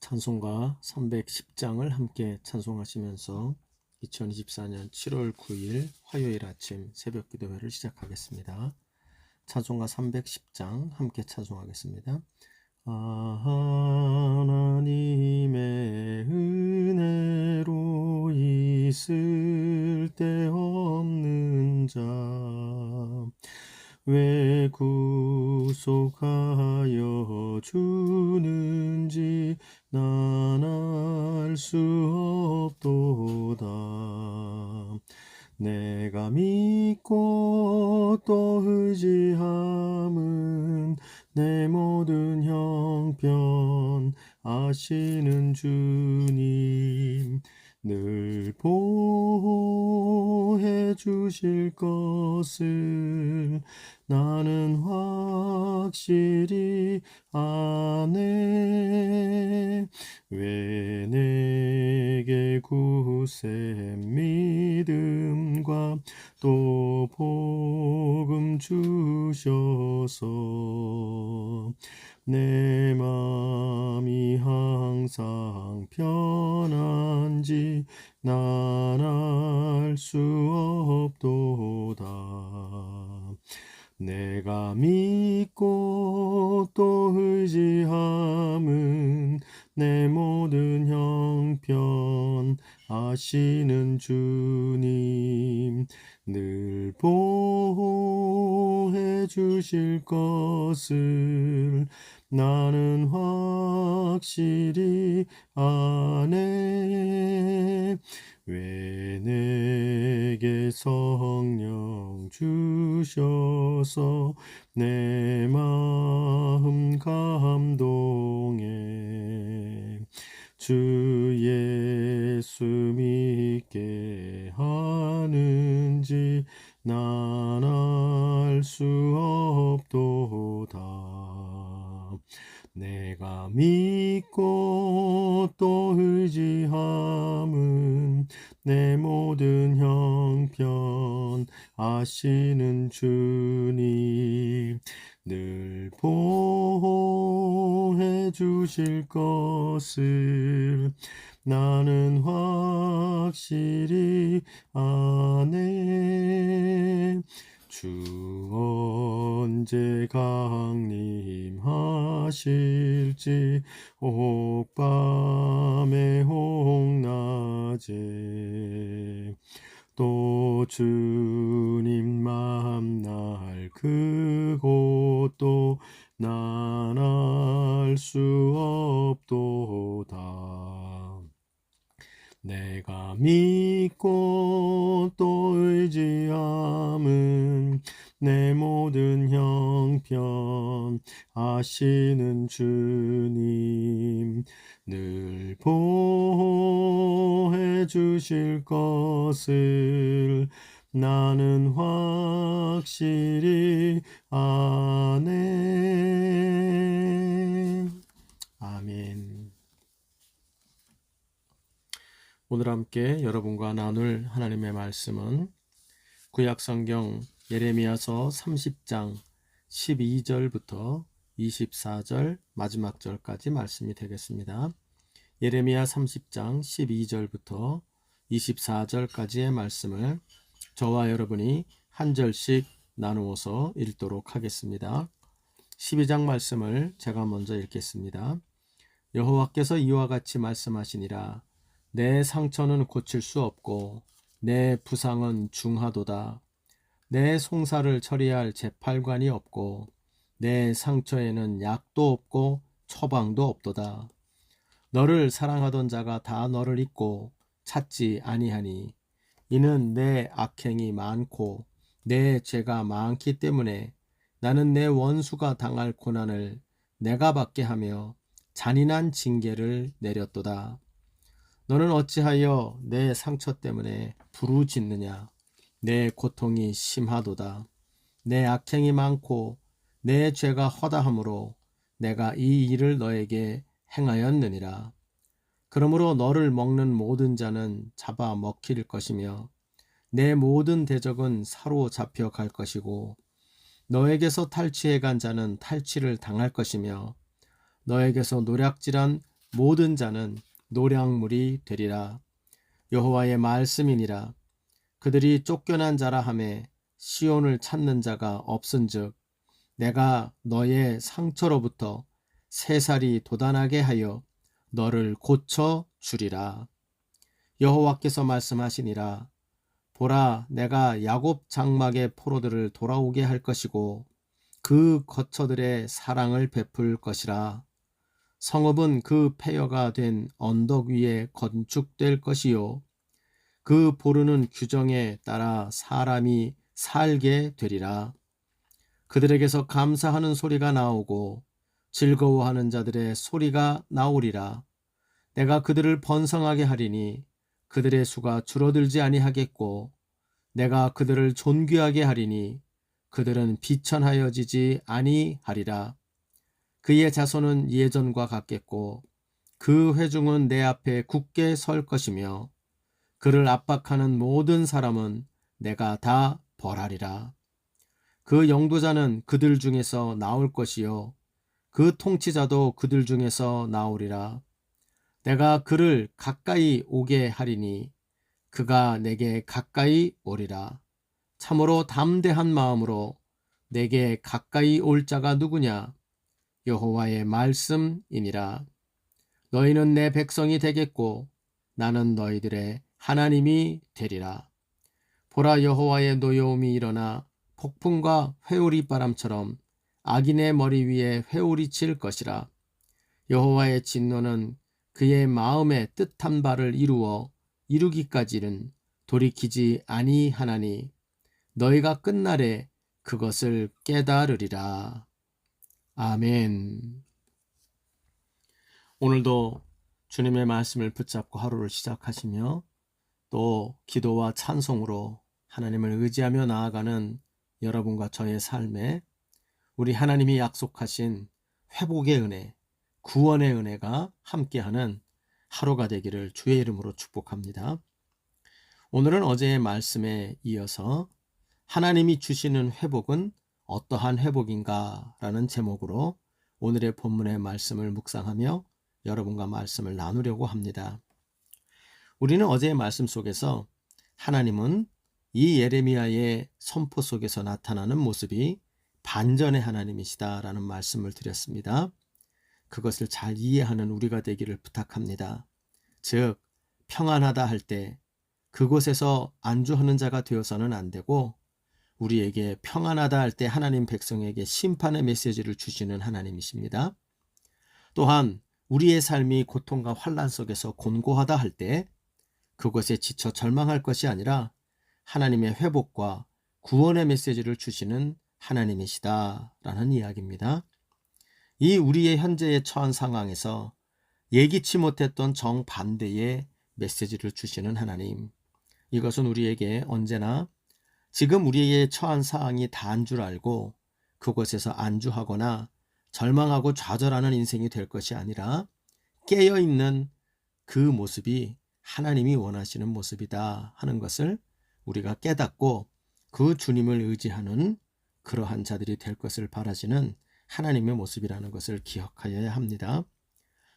찬송가 310장을 함께 찬송하시면서 2024년 7월 9일 화요일 아침 새벽 기도회를 시작하겠습니다. 찬송가 310장 함께 찬송하겠습니다. 하나님의 은혜로 있을 데 없는 자 왜 구속하여 주는지 난 알 수 없도다. 내가 믿고 또 의지함은 내 모든 형편 아시는 주님 늘 보호해 주실 것을 나는 확실히 아네. 왜 내게 굳센 믿음과 또 복음 주셔서 내 맘이 항상 편한지 난 알 수 없도다. 내가 믿고 또 의지함은 내 모든 형편 아시는 주님 늘 보호해 주실 것을 나는 확실히 아네. 왜 내게 성령 주셔서 내 마음 감동해 주 예수 믿게 하는지 난 알 수 없도다. 내가 믿고 또 의지함은 내 모든 형편 아시는 주님 늘 보호해 주실 것을 나는 확실히 아네. 주 언제 강림하실지 혹밤에 혹낮에 또 주님 만날 그곳도 난 알 수 없도다. 내가 믿고 또 의지함은 내 모든 형편 아시는 주님 늘 보호해 주실 것을 나는 확실히 아네. 아멘. 오늘 함께 여러분과 나눌 하나님의 말씀은 구약성경 예레미야서 30장 12절부터 24절 마지막 절까지 말씀이 되겠습니다. 예레미야 30장 12절부터 24절까지의 말씀을 저와 여러분이 한 절씩 나누어서 읽도록 하겠습니다. 12장 말씀을 제가 먼저 읽겠습니다. 여호와께서 이와 같이 말씀하시니라. 내 상처는 고칠 수 없고 내 부상은 중하도다. 내 송사를 처리할 재팔관이 없고 내 상처에는 약도 없고 처방도 없도다. 너를 사랑하던 자가 다 너를 잊고 찾지 아니하니 이는 내 악행이 많고 내 죄가 많기 때문에 나는 내 원수가 당할 고난을 내가 받게 하며 잔인한 징계를 내렸도다. 너는 어찌하여 내 상처 때문에 부르짖느냐? 내 고통이 심하도다. 내 악행이 많고 내 죄가 허다함으로 내가 이 일을 너에게 행하였느니라. 그러므로 너를 먹는 모든 자는 잡아 먹힐 것이며 내 모든 대적은 사로잡혀 갈 것이고 너에게서 탈취해 간 자는 탈취를 당할 것이며 너에게서 노략질한 모든 자는 노량물이 되리라. 여호와의 말씀이니라. 그들이 쫓겨난 자라 하매 시온을 찾는 자가 없은즉 내가 너의 상처로부터 새살이 돋아나게 하여 너를 고쳐 주리라. 여호와께서 말씀하시니라. 보라, 내가 야곱 장막의 포로들을 돌아오게 할 것이고 그 거처들의 사랑을 베풀 것이라. 성읍은 그 폐허가 된 언덕 위에 건축될 것이요 그 보르는 규정에 따라 사람이 살게 되리라. 그들에게서 감사하는 소리가 나오고 즐거워하는 자들의 소리가 나오리라. 내가 그들을 번성하게 하리니 그들의 수가 줄어들지 아니하겠고 내가 그들을 존귀하게 하리니 그들은 비천하여지지 아니하리라. 그의 자손은 예전과 같겠고 그 회중은 내 앞에 굳게 설 것이며 그를 압박하는 모든 사람은 내가 다 벌하리라. 그 영도자는 그들 중에서 나올 것이요 그 통치자도 그들 중에서 나오리라. 내가 그를 가까이 오게 하리니 그가 내게 가까이 오리라. 참으로 담대한 마음으로 내게 가까이 올 자가 누구냐? 여호와의 말씀이니라. 너희는 내 백성이 되겠고 나는 너희들의 하나님이 되리라. 보라, 여호와의 노여움이 일어나 폭풍과 회오리 바람처럼 악인의 머리 위에 회오리 칠 것이라. 여호와의 진노는 그의 마음에 뜻한 바를 이루기까지는 돌이키지 아니하나니 너희가 끝날에 그것을 깨달으리라. 아멘. 오늘도 주님의 말씀을 붙잡고 하루를 시작하시며 또 기도와 찬송으로 하나님을 의지하며 나아가는 여러분과 저의 삶에 우리 하나님이 약속하신 회복의 은혜, 구원의 은혜가 함께하는 하루가 되기를 주의 이름으로 축복합니다. 오늘은 어제의 말씀에 이어서 하나님이 주시는 회복은 어떠한 회복인가 라는 제목으로 오늘의 본문의 말씀을 묵상하며 여러분과 말씀을 나누려고 합니다. 우리는 어제의 말씀 속에서 하나님은 이 예레미야의 선포 속에서 나타나는 모습이 반전의 하나님이시다라는 말씀을 드렸습니다. 그것을 잘 이해하는 우리가 되기를 부탁합니다. 즉, 평안하다 할 때 그곳에서 안주하는 자가 되어서는 안 되고 우리에게 평안하다 할 때 하나님 백성에게 심판의 메시지를 주시는 하나님이십니다. 또한 우리의 삶이 고통과 환난 속에서 곤고하다 할 때 그것에 지쳐 절망할 것이 아니라 하나님의 회복과 구원의 메시지를 주시는 하나님이시다라는 이야기입니다. 이 우리의 현재에 처한 상황에서 예기치 못했던 정반대의 메시지를 주시는 하나님, 이것은 우리에게 언제나 지금 우리의 처한 상황이 다인 줄 알고 그곳에서 안주하거나 절망하고 좌절하는 인생이 될 것이 아니라 깨어있는 그 모습이 하나님이 원하시는 모습이다 하는 것을 우리가 깨닫고 그 주님을 의지하는 그러한 자들이 될 것을 바라시는 하나님의 모습이라는 것을 기억하여야 합니다.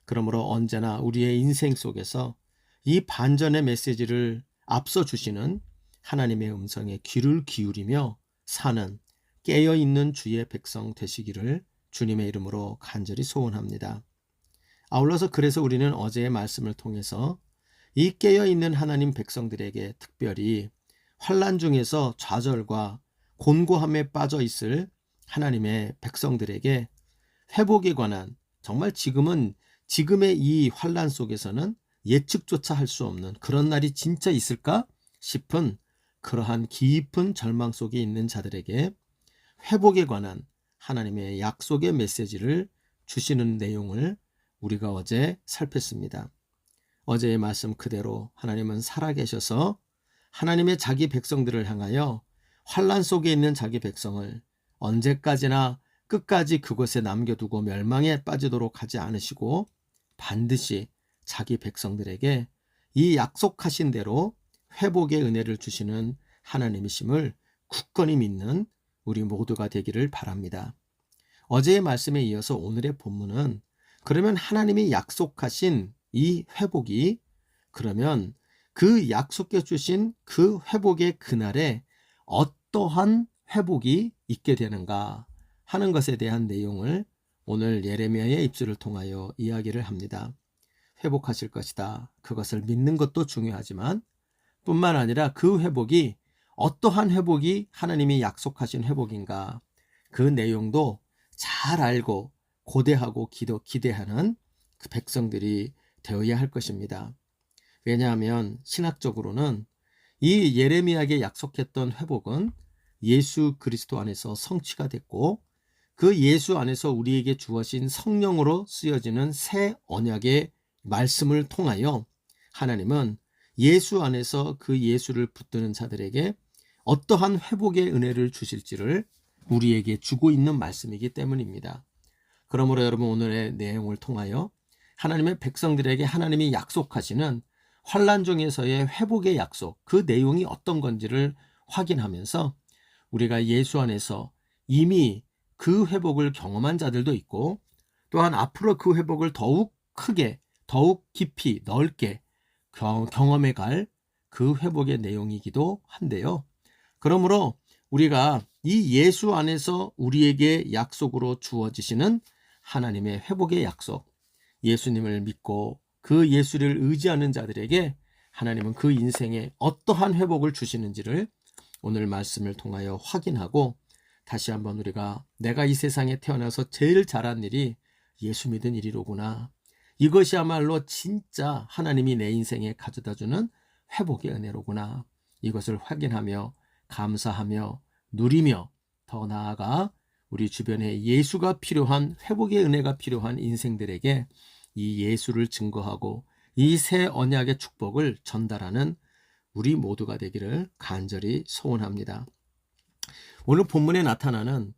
그러므로 언제나 우리의 인생 속에서 이 반전의 메시지를 앞서 주시는 하나님의 음성에 귀를 기울이며 사는 깨어있는 주의 백성 되시기를 주님의 이름으로 간절히 소원합니다. 아울러서 그래서 우리는 어제의 말씀을 통해서 이 깨어있는 하나님 백성들에게 특별히 환난 중에서 좌절과 곤고함에 빠져 있을 하나님의 백성들에게 회복에 관한, 정말 지금의 이 환난 속에서는 예측조차 할 수 없는 그런 날이 진짜 있을까 싶은 그러한 깊은 절망 속에 있는 자들에게 회복에 관한 하나님의 약속의 메시지를 주시는 내용을 우리가 어제 살폈습니다. 어제의 말씀 그대로 하나님은 살아계셔서 하나님의 자기 백성들을 향하여 환난 속에 있는 자기 백성을 언제까지나 끝까지 그곳에 남겨두고 멸망에 빠지도록 하지 않으시고 반드시 자기 백성들에게 이 약속하신 대로 회복의 은혜를 주시는 하나님이심을 굳건히 믿는 우리 모두가 되기를 바랍니다. 어제의 말씀에 이어서 오늘의 본문은 그러면 하나님이 약속하신 이 회복이, 그러면 그 약속해 주신 그 회복의 그날에 어떠한 회복이 있게 되는가 하는 것에 대한 내용을 오늘 예레미야의 입술을 통하여 이야기를 합니다. 회복하실 것이다. 그것을 믿는 것도 중요하지만 뿐만 아니라 그 회복이 어떠한 회복이 하나님이 약속하신 회복인가, 그 내용도 잘 알고 고대하고 기대하는 그 백성들이 되어야 할 것입니다. 왜냐하면 신학적으로는 이 예레미야에게 약속했던 회복은 예수 그리스도 안에서 성취가 됐고, 그 예수 안에서 우리에게 주어진 성령으로 쓰여지는 새 언약의 말씀을 통하여 하나님은 예수 안에서 그 예수를 붙드는 자들에게 어떠한 회복의 은혜를 주실지를 우리에게 주고 있는 말씀이기 때문입니다. 그러므로 여러분, 오늘의 내용을 통하여 하나님의 백성들에게 하나님이 약속하시는 환난 중에서의 회복의 약속, 그 내용이 어떤 건지를 확인하면서 우리가 예수 안에서 이미 그 회복을 경험한 자들도 있고, 또한 앞으로 그 회복을 더욱 크게, 더욱 깊이, 넓게 경험해 갈 그 회복의 내용이기도 한데요. 그러므로 우리가 이 예수 안에서 우리에게 약속으로 주어지시는 하나님의 회복의 약속, 예수님을 믿고 그 예수를 의지하는 자들에게 하나님은 그 인생에 어떠한 회복을 주시는지를 오늘 말씀을 통하여 확인하고, 다시 한번 우리가 내가 이 세상에 태어나서 제일 잘한 일이 예수 믿은 일이로구나, 이것이야말로 진짜 하나님이 내 인생에 가져다주는 회복의 은혜로구나, 이것을 확인하며 감사하며 누리며, 더 나아가 우리 주변에 예수가 필요한, 회복의 은혜가 필요한 인생들에게 이 예수를 증거하고 이 새 언약의 축복을 전달하는 우리 모두가 되기를 간절히 소원합니다. 오늘 본문에 나타나는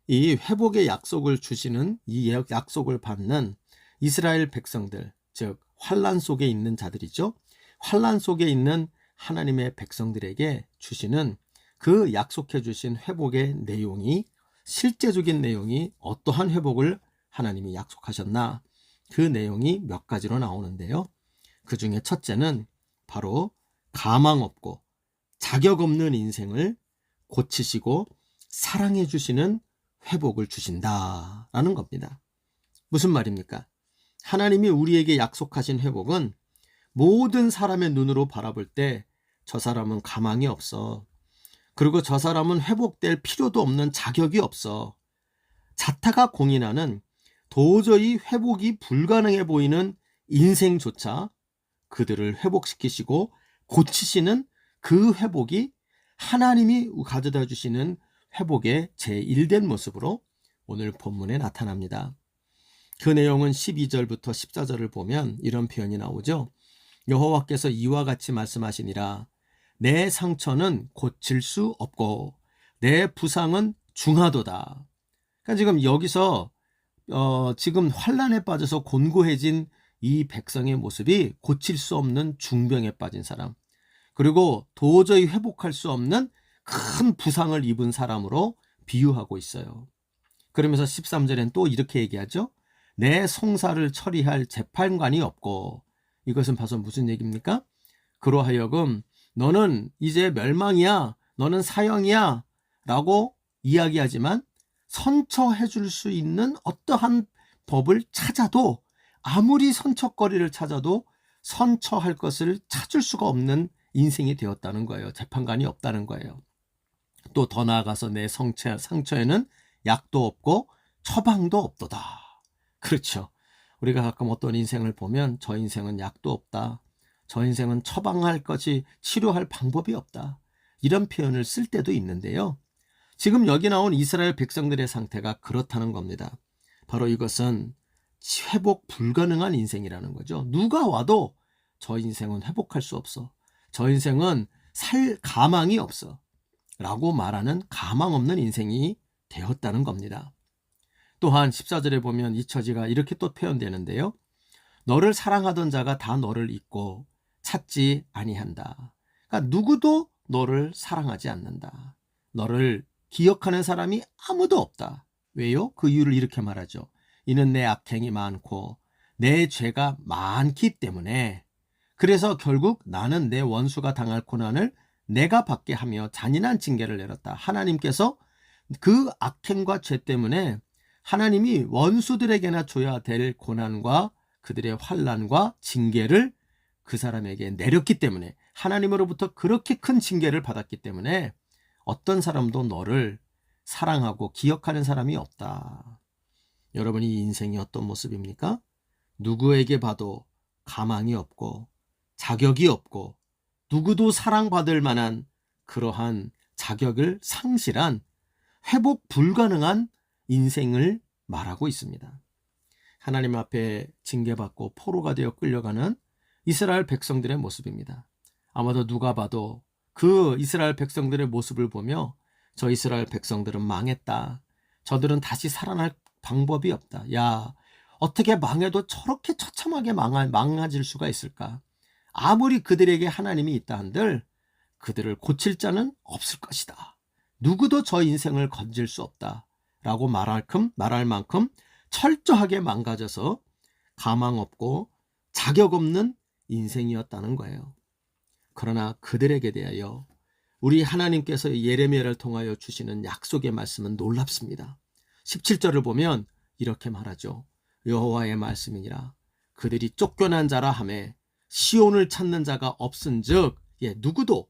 이 회복의 약속을 주시는, 이 약속을 받는 이스라엘 백성들, 즉 환난 속에 있는 자들이죠. 환난 속에 있는 하나님의 백성들에게 주시는 그 약속해 주신 회복의 내용이, 실제적인 내용이 어떠한 회복을 하나님이 약속하셨나, 그 내용이 몇 가지로 나오는데요. 그 중에 첫째는 바로 가망 없고 자격 없는 인생을 고치시고 사랑해 주시는 회복을 주신다라는 겁니다. 무슨 말입니까? 하나님이 우리에게 약속하신 회복은 모든 사람의 눈으로 바라볼 때 저 사람은 가망이 없어, 그리고 저 사람은 회복될 필요도 없는 자격이 없어, 자타가 공인하는 도저히 회복이 불가능해 보이는 인생조차 그들을 회복시키시고 고치시는 그 회복이 하나님이 가져다 주시는 회복의 제1된 모습으로 오늘 본문에 나타납니다. 그 내용은 12절부터 14절을 보면 이런 표현이 나오죠. 여호와께서 이와 같이 말씀하시니라, 내 상처는 고칠 수 없고 내 부상은 중하도다. 그러니까 지금 여기서 지금 환난에 빠져서 곤고해진 이 백성의 모습이 고칠 수 없는 중병에 빠진 사람, 그리고 도저히 회복할 수 없는 큰 부상을 입은 사람으로 비유하고 있어요. 그러면서 13절엔 또 이렇게 얘기하죠. 내 송사를 처리할 재판관이 없고, 이것은 봐서 무슨 얘기입니까? 그로하여금 너는 이제 멸망이야, 너는 사형이야 라고 이야기하지만 선처해 줄 수 있는 어떠한 법을 찾아도, 아무리 선처거리를 찾아도 선처할 것을 찾을 수가 없는 인생이 되었다는 거예요. 재판관이 없다는 거예요. 또 더 나아가서 내 상처에는 약도 없고 처방도 없도다. 그렇죠. 우리가 가끔 어떤 인생을 보면 저 인생은 약도 없다, 저 인생은 처방할 것이, 치료할 방법이 없다, 이런 표현을 쓸 때도 있는데요. 지금 여기 나온 이스라엘 백성들의 상태가 그렇다는 겁니다. 바로 이것은 회복 불가능한 인생이라는 거죠. 누가 와도 저 인생은 회복할 수 없어, 저 인생은 살 가망이 없어 라고 말하는 가망 없는 인생이 되었다는 겁니다. 또한 14절에 보면 이 처지가 이렇게 또 표현되는데요. 너를 사랑하던 자가 다 너를 잊고 찾지 아니한다. 그러니까 누구도 너를 사랑하지 않는다. 너를 기억하는 사람이 아무도 없다. 왜요? 그 이유를 이렇게 말하죠. 이는 내 악행이 많고 내 죄가 많기 때문에 그래서 결국 나는 내 원수가 당할 고난을 내가 받게 하며 잔인한 징계를 내렸다. 하나님께서 그 악행과 죄 때문에 하나님이 원수들에게나 줘야 될 고난과 그들의 환난과 징계를 그 사람에게 내렸기 때문에 하나님으로부터 그렇게 큰 징계를 받았기 때문에 어떤 사람도 너를 사랑하고 기억하는 사람이 없다. 여러분이 인생이 어떤 모습입니까? 누구에게 봐도 가망이 없고 자격이 없고 누구도 사랑받을 만한 그러한 자격을 상실한 회복 불가능한 인생을 말하고 있습니다. 하나님 앞에 징계받고 포로가 되어 끌려가는 이스라엘 백성들의 모습입니다. 아마도 누가 봐도 그 이스라엘 백성들의 모습을 보며 저 이스라엘 백성들은 망했다. 저들은 다시 살아날 방법이 없다. 야, 어떻게 망해도 저렇게 처참하게 망가질 수가 있을까? 아무리 그들에게 하나님이 있다 한들 그들을 고칠 자는 없을 것이다. 누구도 저 인생을 건질 수 없다. 라고 말할 만큼 철저하게 망가져서 가망 없고 자격 없는 인생이었다는 거예요. 그러나 그들에게 대하여 우리 하나님께서 예레미야를 통하여 주시는 약속의 말씀은 놀랍습니다. 17절을 보면 이렇게 말하죠. 여호와의 말씀이니라. 그들이 쫓겨난 자라 하매 시온을 찾는 자가 없은즉 누구도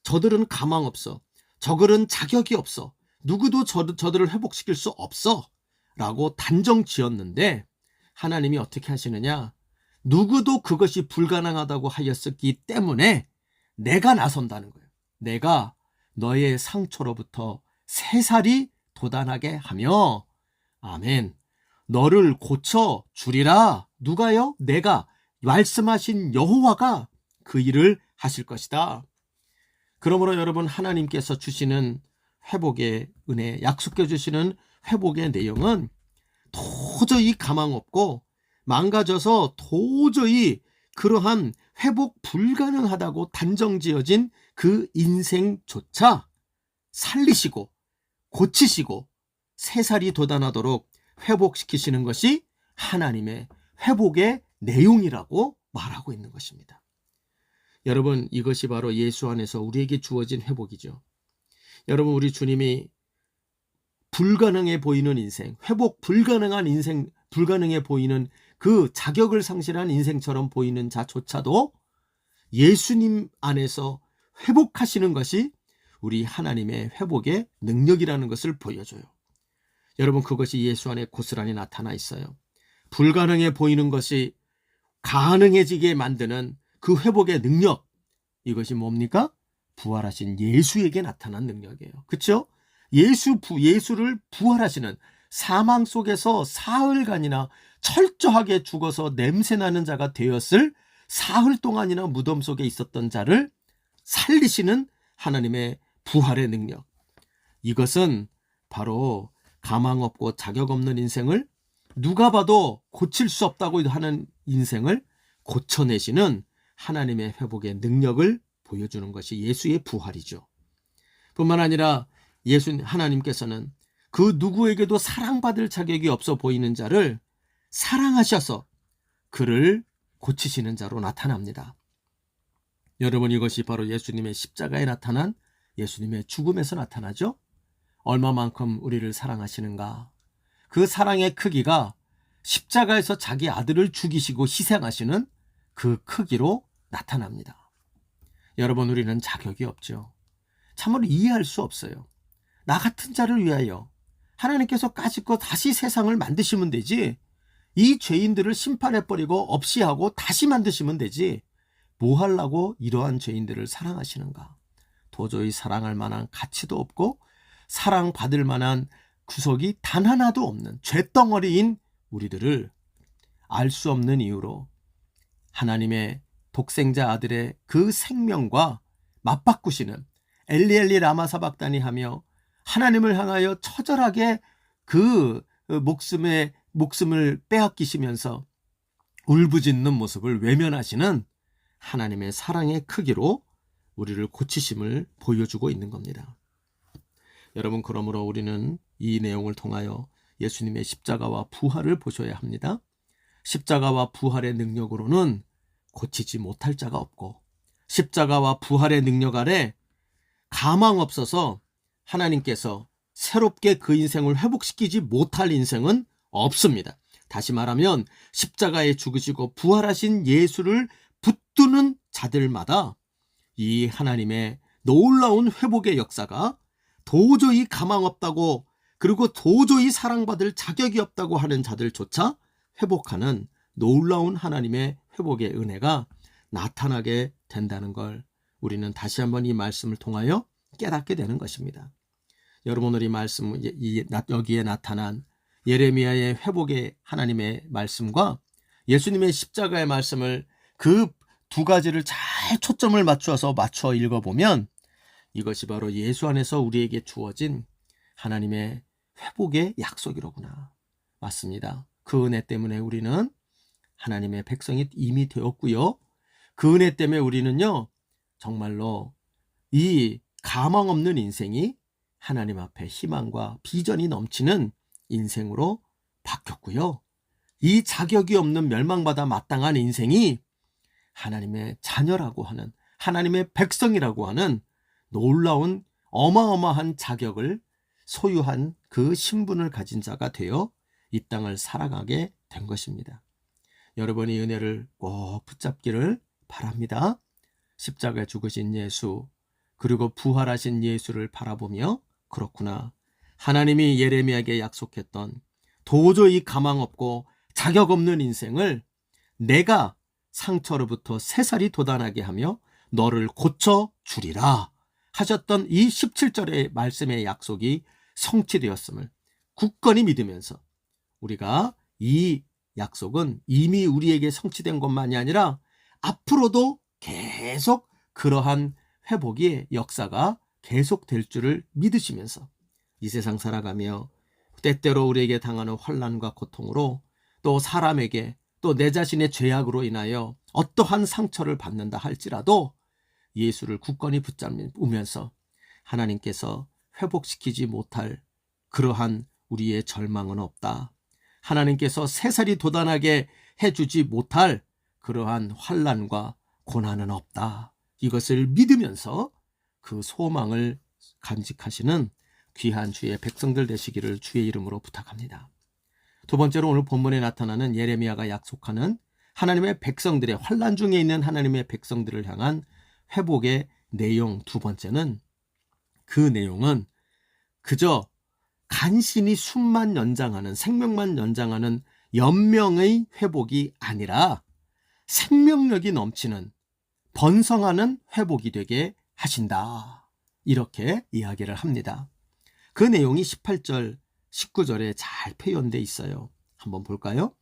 저들은 가망 없어. 저들은 자격이 없어. 누구도 저들을 회복시킬 수 없어. 라고 단정 지었는데 하나님이 어떻게 하시느냐? 누구도 그것이 불가능하다고 하였었기 때문에 내가 나선다는 거예요. 내가 너의 상처로부터 새살이 돋아나게 하며 아멘. 너를 고쳐 주리라. 누가요? 내가 말씀하신 여호와가 그 일을 하실 것이다. 그러므로 여러분 하나님께서 주시는 회복의 은혜, 약속해 주시는 회복의 내용은 도저히 가망 없고 망가져서 도저히 그러한 회복 불가능하다고 단정지어진 그 인생조차 살리시고 고치시고 새살이 돋아나도록 회복시키시는 것이 하나님의 회복의 내용이라고 말하고 있는 것입니다. 여러분, 이것이 바로 예수 안에서 우리에게 주어진 회복이죠. 여러분, 우리 주님이 불가능해 보이는 인생, 회복 불가능한 인생, 불가능해 보이는 그 자격을 상실한 인생처럼 보이는 자조차도 예수님 안에서 회복하시는 것이 우리 하나님의 회복의 능력이라는 것을 보여줘요. 여러분, 그것이 예수 안에 고스란히 나타나 있어요. 불가능해 보이는 것이 가능해지게 만드는 그 회복의 능력, 이것이 뭡니까? 부활하신 예수에게 나타난 능력이에요. 그렇죠? 예수를 부활하시는, 사망 속에서 사흘간이나 철저하게 죽어서 냄새나는 자가 되었을 사흘 동안이나 무덤 속에 있었던 자를 살리시는 하나님의 부활의 능력, 이것은 바로 가망 없고 자격 없는 인생을 누가 봐도 고칠 수 없다고 하는 인생을 고쳐내시는 하나님의 회복의 능력을 보여주는 것이 예수의 부활이죠. 뿐만 아니라 하나님께서는 그 누구에게도 사랑받을 자격이 없어 보이는 자를 사랑하셔서 그를 고치시는 자로 나타납니다. 여러분, 이것이 바로 예수님의 십자가에 나타난 예수님의 죽음에서 나타나죠. 얼마만큼 우리를 사랑하시는가. 그 사랑의 크기가 십자가에서 자기 아들을 죽이시고 희생하시는 그 크기로 나타납니다. 여러분, 우리는 자격이 없죠. 참으로 이해할 수 없어요. 나 같은 자를 위하여 하나님께서 까짓거 다시 세상을 만드시면 되지, 이 죄인들을 심판해버리고 없이 하고 다시 만드시면 되지, 뭐 하려고 이러한 죄인들을 사랑하시는가. 도저히 사랑할 만한 가치도 없고 사랑받을 만한 구석이 단 하나도 없는 죄덩어리인 우리들을 알 수 없는 이유로 하나님의 독생자 아들의 그 생명과 맞바꾸시는 엘리 엘리 라마 사박다니 하며 하나님을 향하여 처절하게 그 목숨을 빼앗기시면서 울부짖는 모습을 외면하시는 하나님의 사랑의 크기로 우리를 고치심을 보여주고 있는 겁니다. 여러분, 그러므로 우리는 이 내용을 통하여 예수님의 십자가와 부활을 보셔야 합니다. 십자가와 부활의 능력으로는 고치지 못할 자가 없고, 십자가와 부활의 능력 아래 가망 없어서 하나님께서 새롭게 그 인생을 회복시키지 못할 인생은 없습니다. 다시 말하면 십자가에 죽으시고 부활하신 예수를 붙드는 자들마다 이 하나님의 놀라운 회복의 역사가 도저히 가망 없다고, 그리고 도저히 사랑받을 자격이 없다고 하는 자들조차 회복하는 놀라운 하나님의 회복의 은혜가 나타나게 된다는 걸 우리는 다시 한번 이 말씀을 통하여 깨닫게 되는 것입니다. 여러분, 오늘 이 말씀, 여기에 나타난 예레미야의 회복의 하나님의 말씀과 예수님의 십자가의 말씀을 그 두 가지를 잘 초점을 맞춰 읽어보면 이것이 바로 예수 안에서 우리에게 주어진 하나님의 회복의 약속이로구나. 맞습니다. 그 은혜 때문에 우리는 하나님의 백성이 이미 되었고요. 그 은혜 때문에 우리는요, 정말로 이 가망 없는 인생이 하나님 앞에 희망과 비전이 넘치는 인생으로 바뀌었고요. 이 자격이 없는 멸망받아 마땅한 인생이 하나님의 자녀라고 하는, 하나님의 백성이라고 하는 놀라운 어마어마한 자격을 소유한 그 신분을 가진 자가 되어 이 땅을 살아가게 된 것입니다. 여러분이 은혜를 꼭 붙잡기를 바랍니다. 십자가에 죽으신 예수, 그리고 부활하신 예수를 바라보며, 그렇구나, 하나님이 예레미야에게 약속했던 도저히 가망 없고 자격 없는 인생을 내가 상처로부터 새살이 돋아나게 하며 너를 고쳐주리라 하셨던 이 17절의 말씀의 약속이 성취되었음을 굳건히 믿으면서, 우리가 이 약속은 이미 우리에게 성취된 것만이 아니라 앞으로도 계속 그러한 회복의 역사가 계속될 줄을 믿으시면서 이 세상 살아가며 때때로 우리에게 당하는 환난과 고통으로, 또 사람에게, 또 내 자신의 죄악으로 인하여 어떠한 상처를 받는다 할지라도 예수를 굳건히 붙잡으면서 하나님께서 회복시키지 못할 그러한 우리의 절망은 없다. 하나님께서 새살이 돋아나게 해주지 못할 그러한 환난과 고난은 없다. 이것을 믿으면서 그 소망을 간직하시는 귀한 주의 백성들 되시기를 주의 이름으로 부탁합니다. 두 번째로, 오늘 본문에 나타나는 예레미야가 약속하는 하나님의 백성들의, 환난 중에 있는 하나님의 백성들을 향한 회복의 내용 두 번째는, 그 내용은 그저 간신히 숨만 연장하는, 생명만 연장하는 연명의 회복이 아니라 생명력이 넘치는 번성하는 회복이 되게 하신다. 이렇게 이야기를 합니다. 그 내용이 18절, 19절에 잘 표현되어 있어요. 한번 볼까요?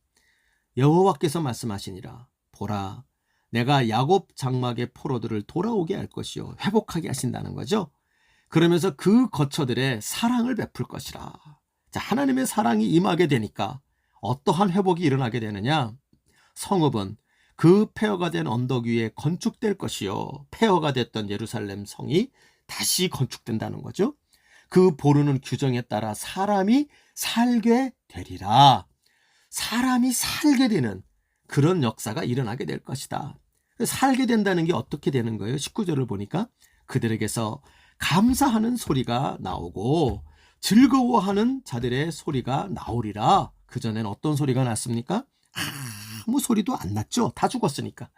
여호와께서 말씀하시니라. 보라, 내가 야곱 장막의 포로들을 돌아오게 할 것이요. 회복하게 하신다는 거죠. 그러면서 그 거처들의 사랑을 베풀 것이라. 자, 하나님의 사랑이 임하게 되니까 어떠한 회복이 일어나게 되느냐? 성읍은 그 폐허가 된 언덕 위에 건축될 것이요. 폐허가 됐던 예루살렘 성이 다시 건축된다는 거죠. 그 보르는 규정에 따라 사람이 살게 되리라. 사람이 살게 되는 그런 역사가 일어나게 될 것이다. 살게 된다는 게 어떻게 되는 거예요? 19절을 보니까 그들에게서 감사하는 소리가 나오고 즐거워하는 자들의 소리가 나오리라. 그전엔 어떤 소리가 났습니까? 아무 소리도 안 났죠. 다 죽었으니까.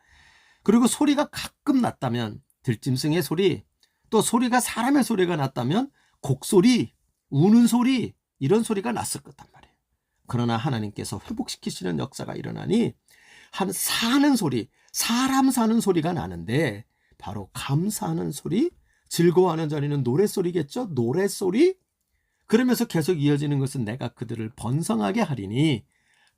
그리고 소리가 가끔 났다면 들짐승의 소리, 또 소리가 사람의 소리가 났다면 곡소리, 우는 소리, 이런 소리가 났을 거단 말이에요. 그러나 하나님께서 회복시키시는 역사가 일어나니 한 사는 소리, 사람 사는 소리가 나는데 바로 감사하는 소리, 즐거워하는 자리는 노랫소리겠죠. 노랫소리. 그러면서 계속 이어지는 것은 내가 그들을 번성하게 하리니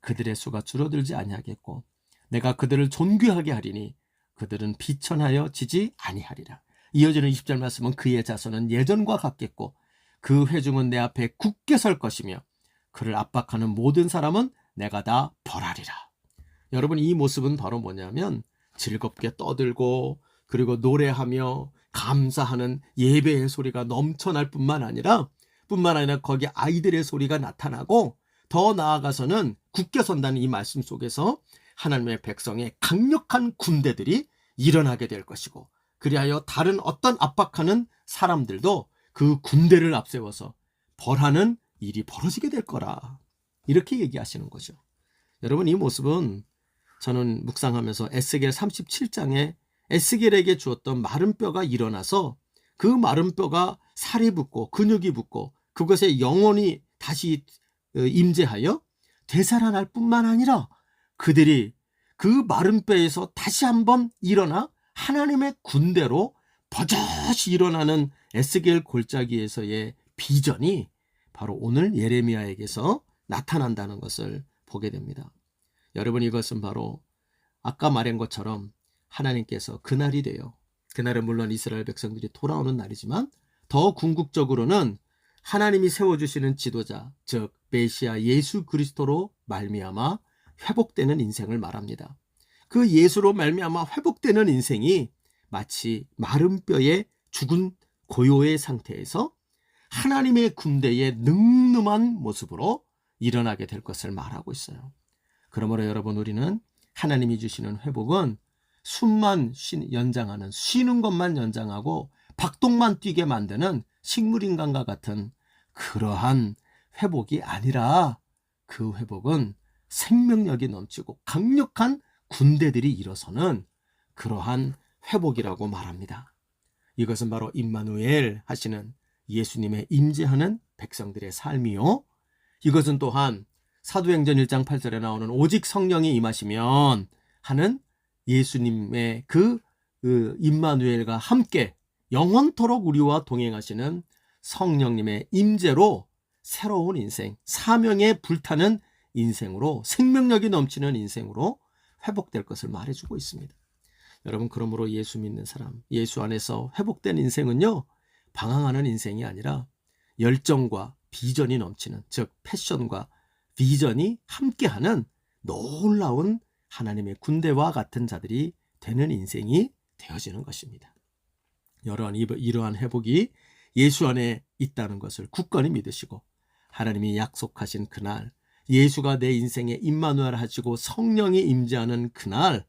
그들의 수가 줄어들지 아니하겠고 내가 그들을 존귀하게 하리니 그들은 비천하여 지지 아니하리라. 이어지는 20절 말씀은 그의 자손은 예전과 같겠고 그 회중은 내 앞에 굳게 설 것이며 그를 압박하는 모든 사람은 내가 다 벌하리라. 여러분, 이 모습은 바로 뭐냐면 즐겁게 떠들고 그리고 노래하며 감사하는 예배의 소리가 넘쳐날 뿐만 아니라 거기 아이들의 소리가 나타나고 더 나아가서는 굳게 선다는 이 말씀 속에서 하나님의 백성의 강력한 군대들이 일어나게 될 것이고, 그리하여 다른 어떤 압박하는 사람들도 그 군대를 앞세워서 벌하는 일이 벌어지게 될 거라, 이렇게 얘기하시는 거죠. 여러분, 이 모습은 저는 묵상하면서 에스겔 37장에 에스겔에게 주었던 마른 뼈가 일어나서 그 마른 뼈가 살이 붙고 근육이 붙고 그것에 영혼이 다시 임재하여 되살아날 뿐만 아니라 그들이 그 마른 뼈에서 다시 한번 일어나 하나님의 군대로 버젓이 일어나는 에스겔 골짜기에서의 비전이 바로 오늘 예레미야에게서 나타난다는 것을 보게 됩니다. 여러분, 이것은 바로 아까 말한 것처럼 하나님께서 그날이 돼요. 그날은 물론 이스라엘 백성들이 돌아오는 날이지만 더 궁극적으로는 하나님이 세워주시는 지도자, 즉 메시아 예수 그리스도로 말미암아 회복되는 인생을 말합니다. 그 예수로 말미암아 회복되는 인생이 마치 마른 뼈의 죽은 고요의 상태에서 하나님의 군대의 늠름한 모습으로 일어나게 될 것을 말하고 있어요. 그러므로 여러분, 우리는 하나님이 주시는 회복은 숨만 연장하는, 쉬는 것만 연장하고 박동만 뛰게 만드는 식물인간과 같은 그러한 회복이 아니라, 그 회복은 생명력이 넘치고 강력한 군대들이 일어서는 그러한 회복이라고 말합니다. 이것은 바로 임마누엘 하시는 예수님의 임재하는 백성들의 삶이요, 이것은 또한 사도행전 1장 8절에 나오는 오직 성령이 임하시면 하는 예수님의 그 임마누엘과 함께 영원토록 우리와 동행하시는 성령님의 임재로 새로운 인생, 사명에 불타는 인생으로, 생명력이 넘치는 인생으로 회복될 것을 말해주고 있습니다. 여러분, 그러므로 예수 믿는 사람, 예수 안에서 회복된 인생은요, 방황하는 인생이 아니라 열정과 비전이 넘치는, 즉 패션과 비전이 함께하는 놀라운 하나님의 군대와 같은 자들이 되는 인생이 되어지는 것입니다. 이러한 회복이 예수 안에 있다는 것을 굳건히 믿으시고, 하나님이 약속하신 그날, 예수가 내 인생에 임마누엘 하시고 성령이 임재하는 그날,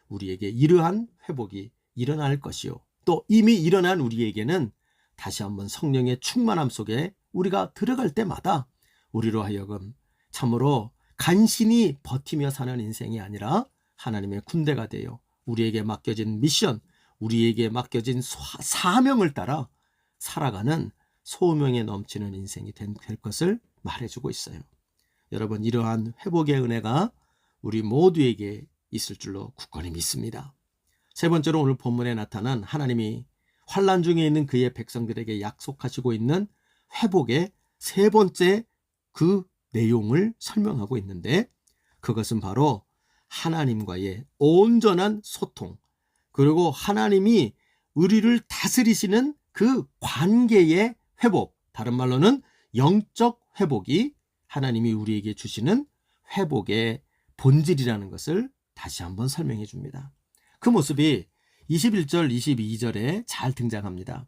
우리에게 이러한 회복이 일어날 것이요, 또 이미 일어난 우리에게는 다시 한번 성령의 충만함 속에 우리가 들어갈 때마다 우리로 하여금 참으로 간신히 버티며 사는 인생이 아니라 하나님의 군대가 되어 우리에게 맡겨진 미션, 우리에게 맡겨진 사명을 따라 살아가는 소명에 넘치는 인생이 될 것을 말해주고 있어요. 여러분, 이러한 회복의 은혜가 우리 모두에게 있을 줄로 굳건히 믿습니다. 세 번째로 오늘 본문에 나타난 하나님이 환난 중에 있는 그의 백성들에게 약속하시고 있는 회복의 세 번째 그 내용을 설명하고 있는데, 그것은 바로 하나님과의 온전한 소통, 그리고 하나님이 우리를 다스리시는 그 관계의 회복, 다른 말로는 영적 회복이 하나님이 우리에게 주시는 회복의 본질이라는 것을 다시 한번 설명해 줍니다. 그 모습이 21절, 22절에 잘 등장합니다.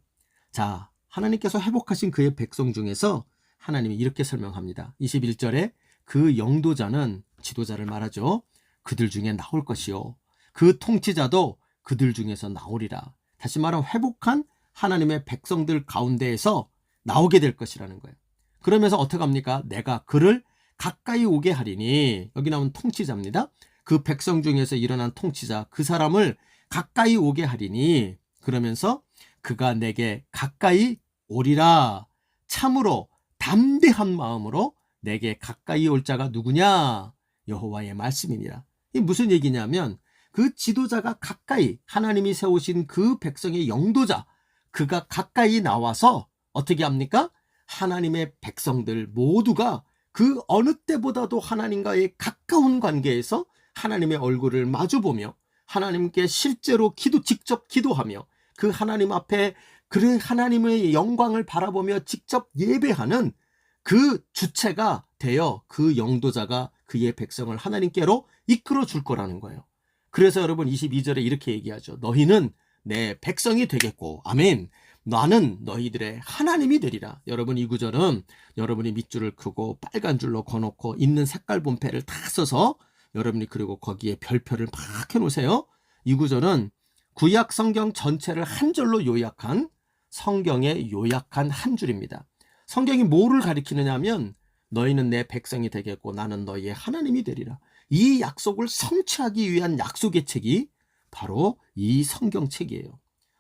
자, 하나님께서 회복하신 그의 백성 중에서 하나님이 이렇게 설명합니다. 21절에 그 영도자는, 지도자를 말하죠, 그들 중에 나올 것이요, 그 통치자도 그들 중에서 나오리라. 다시 말하면 회복한 하나님의 백성들 가운데에서 나오게 될 것이라는 거예요. 그러면서 어떻게 합니까? 내가 그를 가까이 오게 하리니, 여기 나온 통치자입니다. 그 백성 중에서 일어난 통치자, 그 사람을 가까이 오게 하리니, 그러면서 그가 내게 가까이 오리라. 참으로 담대한 마음으로 내게 가까이 올 자가 누구냐? 여호와의 말씀이니라. 이게 무슨 얘기냐면, 그 지도자가 가까이, 하나님이 세우신 그 백성의 영도자, 그가 가까이 나와서 어떻게 합니까? 하나님의 백성들 모두가 그 어느 때보다도 하나님과의 가까운 관계에서 하나님의 얼굴을 마주보며 하나님께 실제로 직접 기도하며 그 하나님 앞에 그 하나님의 영광을 바라보며 직접 예배하는 그 주체가 되어 그 영도자가 그의 백성을 하나님께로 이끌어 줄 거라는 거예요. 그래서 여러분 22절에 이렇게 얘기하죠. 너희는 내 백성이 되겠고, 아멘. 나는 너희들의 하나님이 되리라. 여러분, 이 구절은 여러분이 밑줄을 그고 빨간 줄로 거놓고 있는 색깔 본패를 다 써서 여러분이 그리고 거기에 별표를 막 해놓으세요. 이 구절은 구약 성경 전체를 한 절로 요약한 성경의 요약한 한 줄입니다. 성경이 뭐를 가리키느냐 하면 너희는 내 백성이 되겠고 나는 너희의 하나님이 되리라. 이 약속을 성취하기 위한 약속의 책이 바로 이 성경책이에요.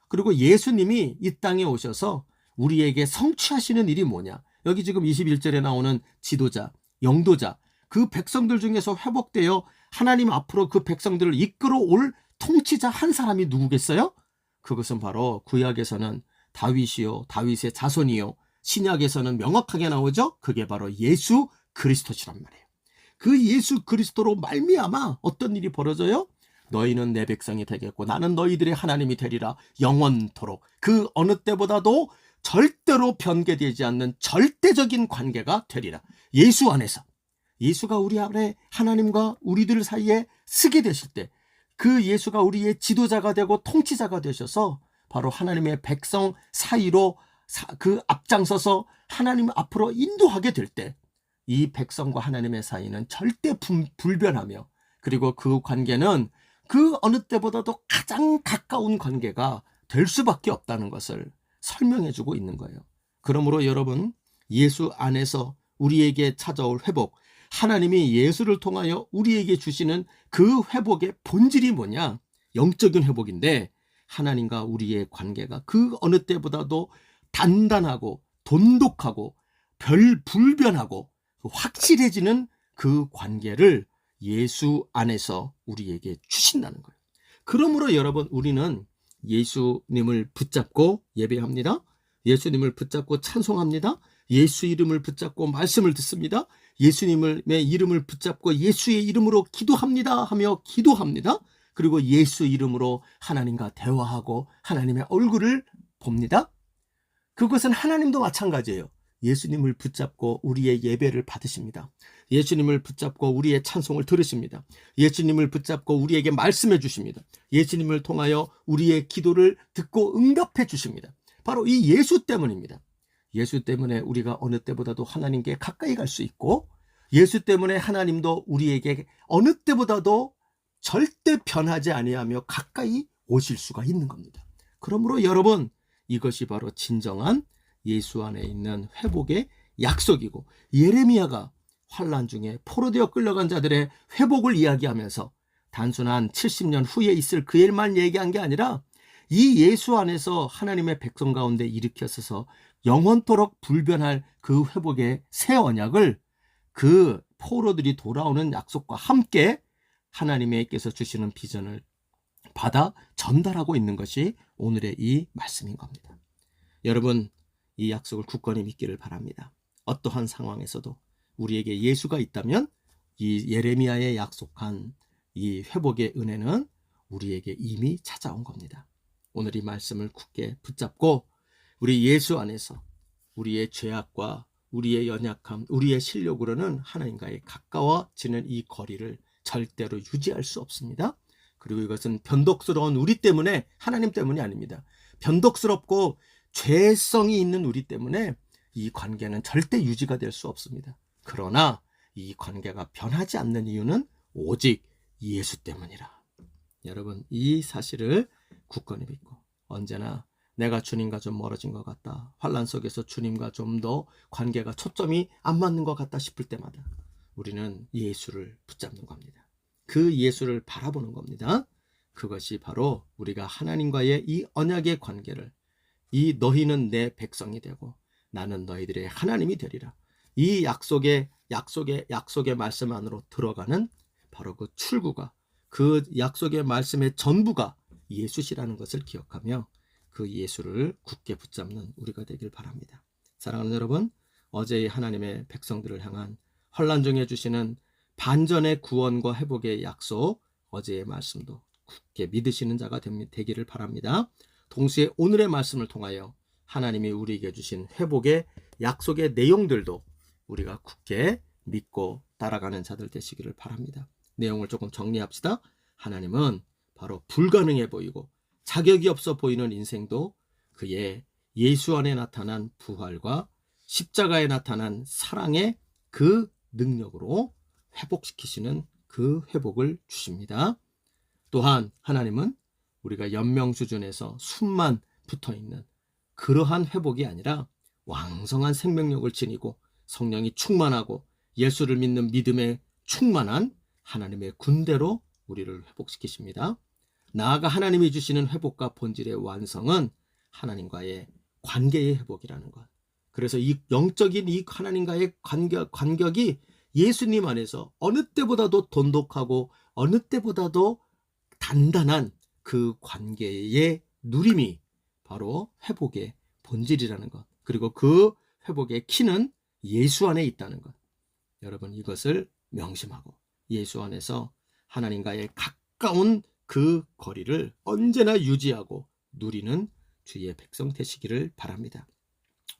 그리고 예수님이 이 땅에 오셔서 우리에게 성취하시는 일이 뭐냐? 여기 지금 21절에 나오는 지도자, 영도자, 그 백성들 중에서 회복되어 하나님 앞으로 그 백성들을 이끌어 올 통치자 한 사람이 누구겠어요? 그것은 바로 구약에서는 다윗이요, 다윗의 자손이요, 신약에서는 명확하게 나오죠. 그게 바로 예수 그리스도시란 말이에요. 그 예수 그리스도로 말미암아 어떤 일이 벌어져요? 너희는 내 백성이 되겠고 나는 너희들의 하나님이 되리라. 영원토록 그 어느 때보다도 절대로 변개되지 않는 절대적인 관계가 되리라. 예수 안에서. 예수가 우리 안에 하나님과 우리들 사이에 쓰게 되실 때 그 예수가 우리의 지도자가 되고 통치자가 되셔서 바로 하나님의 백성 사이로 그 앞장서서 하나님 앞으로 인도하게 될 때 이 백성과 하나님의 사이는 절대 불변하며 그리고 그 관계는 그 어느 때보다도 가장 가까운 관계가 될 수밖에 없다는 것을 설명해 주고 있는 거예요. 그러므로 여러분, 예수 안에서 우리에게 찾아올 회복, 하나님이 예수를 통하여 우리에게 주시는 그 회복의 본질이 뭐냐? 영적인 회복인데 하나님과 우리의 관계가 그 어느 때보다도 단단하고 돈독하고 불변하고 확실해지는 그 관계를 예수 안에서 우리에게 주신다는 거예요. 그러므로 여러분, 우리는 예수님을 붙잡고 예배합니다. 예수님을 붙잡고 찬송합니다. 예수 이름을 붙잡고 말씀을 듣습니다. 예수님의 이름을 붙잡고 예수의 이름으로 기도합니다 하며 기도합니다. 그리고 예수 이름으로 하나님과 대화하고 하나님의 얼굴을 봅니다. 그것은 하나님도 마찬가지예요. 예수님을 붙잡고 우리의 예배를 받으십니다. 예수님을 붙잡고 우리의 찬송을 들으십니다. 예수님을 붙잡고 우리에게 말씀해 주십니다. 예수님을 통하여 우리의 기도를 듣고 응답해 주십니다. 바로 이 예수 때문입니다. 예수 때문에 우리가 어느 때보다도 하나님께 가까이 갈 수 있고 예수 때문에 하나님도 우리에게 어느 때보다도 절대 변하지 아니하며 가까이 오실 수가 있는 겁니다. 그러므로 여러분, 이것이 바로 진정한 예수 안에 있는 회복의 약속이고 예레미야가 환난 중에 포로되어 끌려간 자들의 회복을 이야기하면서 단순한 70년 후에 있을 그 일만 얘기한 게 아니라 이 예수 안에서 하나님의 백성 가운데 일으켜서서 영원토록 불변할 그 회복의 새 언약을 그 포로들이 돌아오는 약속과 함께 하나님께서 주시는 비전을 받아 전달하고 있는 것이 오늘의 이 말씀인 겁니다. 여러분, 이 약속을 굳건히 믿기를 바랍니다. 어떠한 상황에서도 우리에게 예수가 있다면 이 예레미야에 약속한 이 회복의 은혜는 우리에게 이미 찾아온 겁니다. 오늘 이 말씀을 굳게 붙잡고 우리 예수 안에서 우리의 죄악과 우리의 연약함, 우리의 실력으로는 하나님과의 가까워지는 이 거리를 절대로 유지할 수 없습니다. 그리고 이것은 변덕스러운 우리 때문에, 하나님 때문이 아닙니다. 변덕스럽고 죄성이 있는 우리 때문에 이 관계는 절대 유지가 될 수 없습니다. 그러나 이 관계가 변하지 않는 이유는 오직 예수 때문이라. 여러분, 이 사실을 굳건히 믿고 언제나 내가 주님과 좀 멀어진 것 같다, 환난 속에서 주님과 좀 더 관계가 초점이 안 맞는 것 같다 싶을 때마다 우리는 예수를 붙잡는 겁니다. 그 예수를 바라보는 겁니다. 그것이 바로 우리가 하나님과의 이 언약의 관계를, 이 너희는 내 백성이 되고 나는 너희들의 하나님이 되리라, 이 약속의 말씀 안으로 들어가는 바로 그 출구가, 그 약속의 말씀의 전부가 예수시라는 것을 기억하며 그 예수를 굳게 붙잡는 우리가 되길 바랍니다. 사랑하는 여러분, 어제의 하나님의 백성들을 향한 환난 중에 주시는 반전의 구원과 회복의 약속, 어제의 말씀도 굳게 믿으시는 자가 되기를 바랍니다. 동시에 오늘의 말씀을 통하여 하나님이 우리에게 주신 회복의 약속의 내용들도 우리가 굳게 믿고 따라가는 자들 되시기를 바랍니다. 내용을 조금 정리합시다. 하나님은 바로 불가능해 보이고 자격이 없어 보이는 인생도 그의 예수 안에 나타난 부활과 십자가에 나타난 사랑의 그 능력으로 회복시키시는 그 회복을 주십니다. 또한 하나님은 우리가 연명 수준에서 숨만 붙어있는 그러한 회복이 아니라 왕성한 생명력을 지니고 성령이 충만하고 예수를 믿는 믿음에 충만한 하나님의 군대로 우리를 회복시키십니다. 나아가 하나님이 주시는 회복과 본질의 완성은 하나님과의 관계의 회복이라는 것. 그래서 이 영적인 이 하나님과의 간격이 예수님 안에서 어느 때보다도 돈독하고 어느 때보다도 단단한 그 관계의 누림이 바로 회복의 본질이라는 것. 그리고 그 회복의 키는 예수 안에 있다는 것. 여러분 이것을 명심하고 예수 안에서 하나님과의 가까운 그 거리를 언제나 유지하고 누리는 주의 백성 되시기를 바랍니다.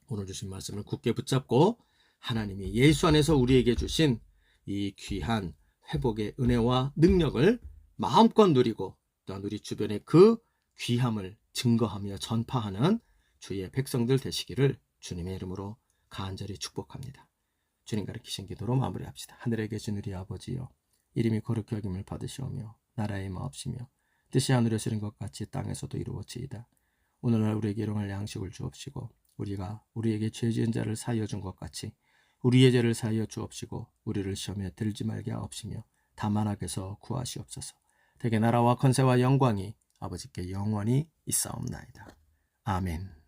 오늘 주신 말씀을 굳게 붙잡고 하나님이 예수 안에서 우리에게 주신 이 귀한 회복의 은혜와 능력을 마음껏 누리고 또한 우리 주변에 그 귀함을 증거하며 전파하는 주의 백성들 되시기를 주님의 이름으로 간절히 축복합니다. 주님 가르치신 기도로 마무리합시다. 하늘에 계신 우리 아버지여, 이름이 거룩히 여김을 받으시오며 나라의 마옵시며 뜻이 하늘에서 이룬 것 같이 땅에서도 이루어지이다. 오늘날 우리에게 일용할 양식을 주옵시고 우리가 우리에게 죄 지은 자를 사하여 준 것 같이 우리의 죄를 사하여 주옵시고 우리를 시험에 들지 말게 하옵시며 다만 악에서 구하시옵소서. 대개 나라와 권세와 영광이 아버지께 영원히 있사옵나이다. 아멘.